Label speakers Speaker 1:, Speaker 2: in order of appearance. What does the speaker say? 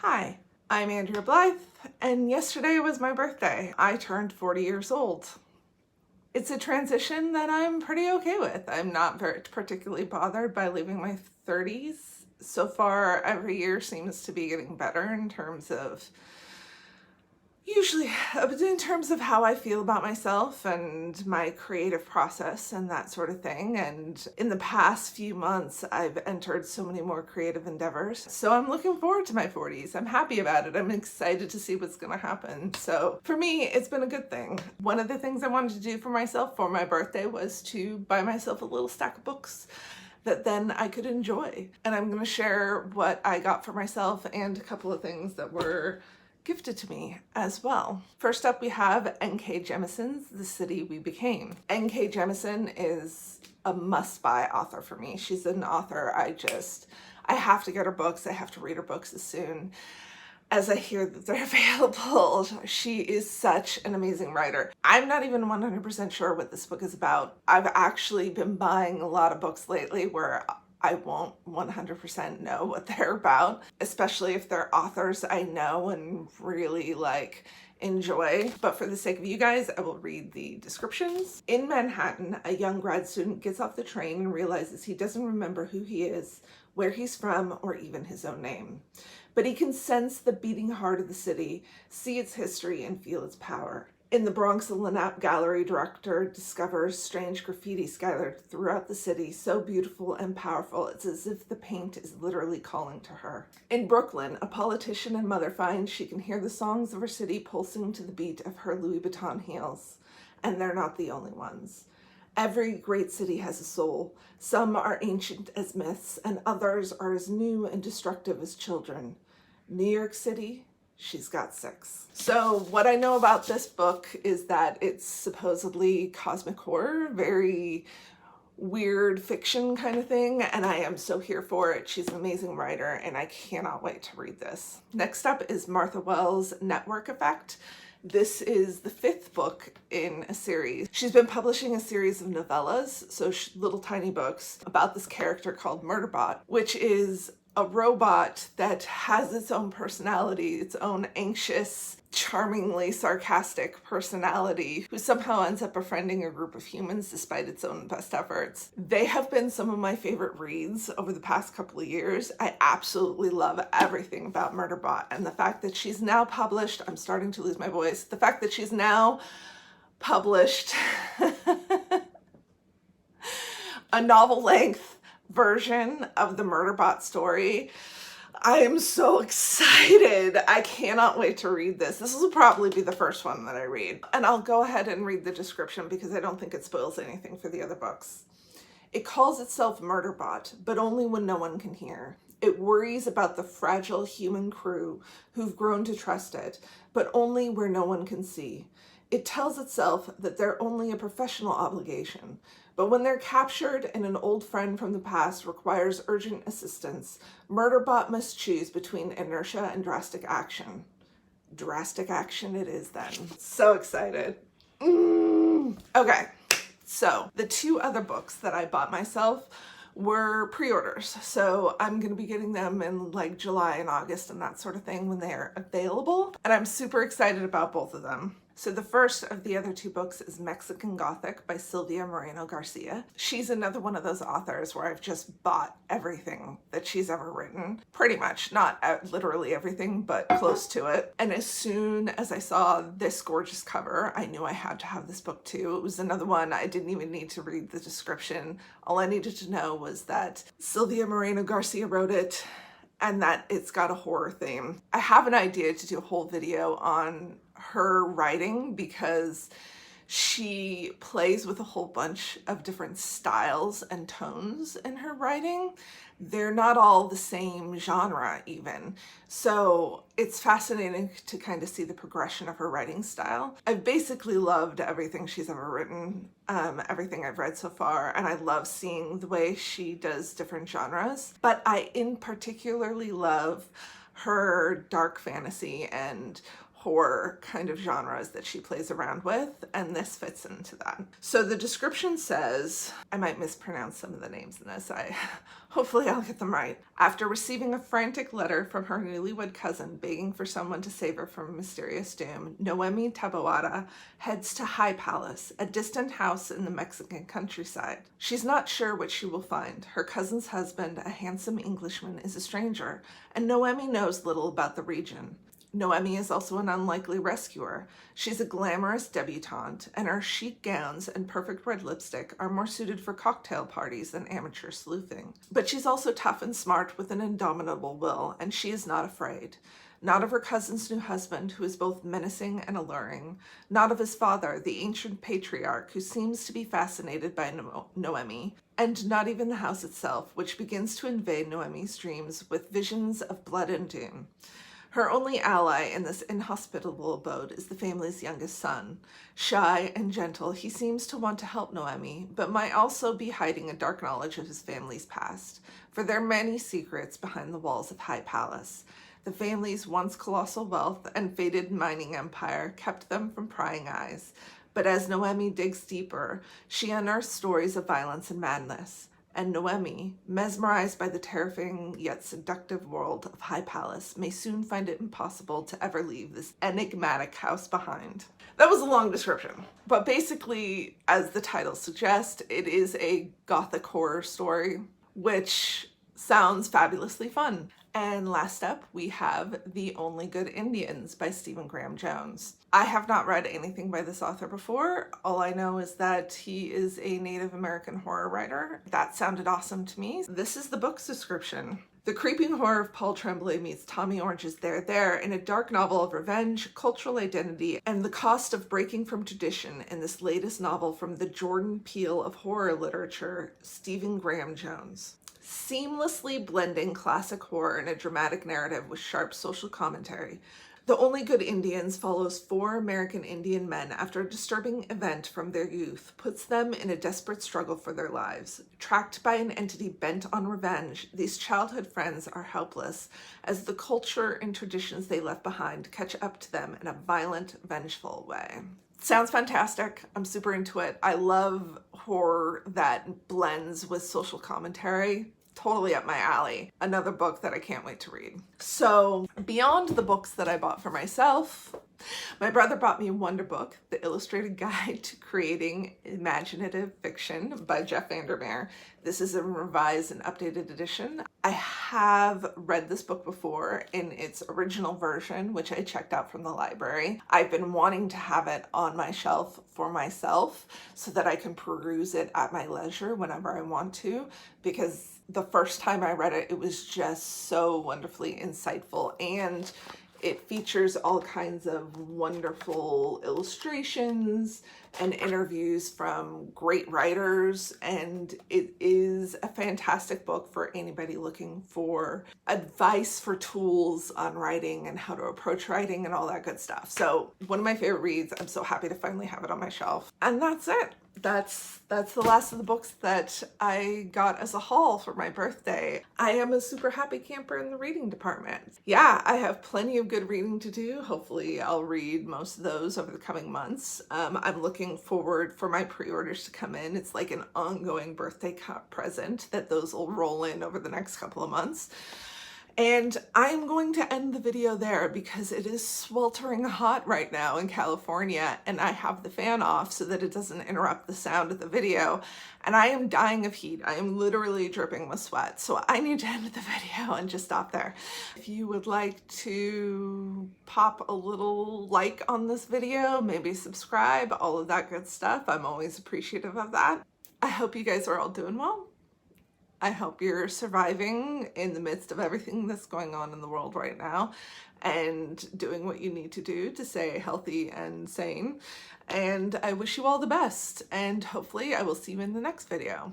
Speaker 1: Hi, I'm Andrea Blythe, and yesterday was my birthday. I turned 40 years old. It's a transition that I'm pretty okay with. I'm not very particularly bothered by leaving my 30s. So far, every year seems to be getting better in terms of how I feel about myself and my creative process and that sort of thing. And in the past few months, I've entered so many more creative endeavors. So I'm looking forward to my 40s. I'm happy about it. I'm excited to see what's gonna happen. So for me, it's been a good thing. One of the things I wanted to do for myself for my birthday was to buy myself a little stack of books that then I could enjoy. And I'm gonna share what I got for myself and a couple of things that were gifted to me as well. First up, we have N.K. Jemisin's The City We Became. N.K. Jemisin is a must-buy author for me. She's an author I have to get her books. I have to read her books as soon as I hear that they're available. She is such an amazing writer. I'm not even 100% sure what this book is about. I've actually been buying a lot of books lately where I won't 100% know what they're about, especially if they're authors I know and really enjoy. But for the sake of you guys, I will read the descriptions. In Manhattan, a young grad student gets off the train and realizes he doesn't remember who he is, where he's from, or even his own name. But he can sense the beating heart of the city, see its history, and feel its power. In the Bronx, a Lanape gallery director discovers strange graffiti scattered throughout the city, so beautiful and powerful it's as if the paint is literally calling to her. In Brooklyn, a politician and mother finds she can hear the songs of her city pulsing to the beat of her Louis Vuitton heels. And they're not the only ones. Every great city has a soul. Some are ancient as myths, and others are as new and destructive as children. New York City, she's got 6. So what I know about this book is that it's supposedly cosmic horror, very weird fiction kind of thing, and I am so here for it. She's an amazing writer, and I cannot wait to read this. Next up is Martha Wells' Network Effect. This is the 5th book in a series. She's been publishing a series of novellas, so little tiny books, about this character called Murderbot, which is a robot that has its own personality, its own anxious, charmingly sarcastic personality, who somehow ends up befriending a group of humans despite its own best efforts. They have been some of my favorite reads over the past couple of years. I absolutely love everything about Murderbot, and the fact that she's now published, I'm starting to lose my voice, the fact that she's now published a novel-length version of the Murderbot story. I am so excited. I cannot wait to read this. This will probably be the first one that I read. And I'll go ahead and read the description because I don't think it spoils anything for the other books. It calls itself Murderbot, but only when no one can hear. It worries about the fragile human crew who've grown to trust it, but only where no one can see. It tells itself that they're only a professional obligation, but when they're captured and an old friend from the past requires urgent assistance, Murderbot must choose between inertia and drastic action. Drastic action it is then. So excited. Okay, so the 2 other books that I bought myself were pre-orders. So I'm gonna be getting them in July and August and that sort of thing when they're available. And I'm super excited about both of them. So the first of the other 2 books is Mexican Gothic by Silvia Moreno Garcia. She's another one of those authors where I've just bought everything that she's ever written. Pretty much, not literally everything, but close to it. And as soon as I saw this gorgeous cover, I knew I had to have this book too. It was another one I didn't even need to read the description. All I needed to know was that Silvia Moreno Garcia wrote it and that it's got a horror theme. I have an idea to do a whole video on her writing because she plays with a whole bunch of different styles and tones in her writing. They're not all the same genre even. So it's fascinating to kind of see the progression of her writing style. I've basically loved everything she's ever written, everything I've read so far, and I love seeing the way she does different genres. But I in particularly love her dark fantasy and horror kind of genres that she plays around with, and this fits into that. So the description says, I might mispronounce some of the names in this, hopefully I'll get them right. After receiving a frantic letter from her newlywed cousin begging for someone to save her from a mysterious doom, Noemi Tabawara heads to High Palace, a distant house in the Mexican countryside. She's not sure what she will find. Her cousin's husband, a handsome Englishman, is a stranger, and Noemi knows little about the region. Noemi is also an unlikely rescuer. She's a glamorous debutante, and her chic gowns and perfect red lipstick are more suited for cocktail parties than amateur sleuthing. But she's also tough and smart with an indomitable will, and she is not afraid. Not of her cousin's new husband, who is both menacing and alluring. Not of his father, the ancient patriarch, who seems to be fascinated by Noemi. And not even the house itself, which begins to invade Noemi's dreams with visions of blood and doom. Her only ally in this inhospitable abode is the family's youngest son. Shy and gentle, he seems to want to help Noemi, but might also be hiding a dark knowledge of his family's past, for there are many secrets behind the walls of High Palace. The family's once colossal wealth and fated mining empire kept them from prying eyes. But as Noemi digs deeper, she unearths stories of violence and madness. And Noemi, mesmerized by the terrifying yet seductive world of High Palace, may soon find it impossible to ever leave this enigmatic house behind. That was a long description, but basically, as the title suggests, it is a Gothic horror story, which sounds fabulously fun. And last up, we have The Only Good Indians by Stephen Graham Jones. I have not read anything by this author before. All I know is that he is a Native American horror writer. That sounded awesome to me. This is the book's description. The creeping horror of Paul Tremblay meets Tommy Orange's There in a dark novel of revenge, cultural identity, and the cost of breaking from tradition in this latest novel from the Jordan Peele of horror literature, Stephen Graham Jones. Seamlessly blending classic horror in a dramatic narrative with sharp social commentary, The Only Good Indians follows 4 American Indian men after a disturbing event from their youth puts them in a desperate struggle for their lives. Tracked by an entity bent on revenge, these childhood friends are helpless as the culture and traditions they left behind catch up to them in a violent, vengeful way. Sounds fantastic. I'm super into it. I love horror that blends with social commentary. Totally up my alley. Another book that I can't wait to read. So beyond the books that I bought for myself, my brother bought me Wonder Book, The Illustrated Guide to Creating Imaginative Fiction by Jeff Vandermeer. This is a revised and updated edition. I have read this book before in its original version, which I checked out from the library. I've been wanting to have it on my shelf for myself so that I can peruse it at my leisure whenever I want to, because the first time I read it, it was just so wonderfully insightful, and it features all kinds of wonderful illustrations and interviews from great writers, and it is a fantastic book for anybody looking for advice for tools on writing and how to approach writing and all that good stuff. So one of my favorite reads. I'm so happy to finally have it on my shelf. And that's it. That's the last of the books that I got as a haul for my birthday. I am a super happy camper in the reading department. Yeah, I have plenty of good reading to do. Hopefully I'll read most of those over the coming months. I'm looking forward for my pre-orders to come in. It's like an ongoing birthday present that those will roll in over the next couple of months. And I'm going to end the video there because it is sweltering hot right now in California, and I have the fan off so that it doesn't interrupt the sound of the video, and I am dying of heat. I am literally dripping with sweat, so I need to end the video and just stop there. If you would like to pop a little like on this video, maybe subscribe, all of that good stuff, I'm always appreciative of that. I hope you guys are all doing well. I hope you're surviving in the midst of everything that's going on in the world right now and doing what you need to do to stay healthy and sane. And I wish you all the best, and hopefully I will see you in the next video.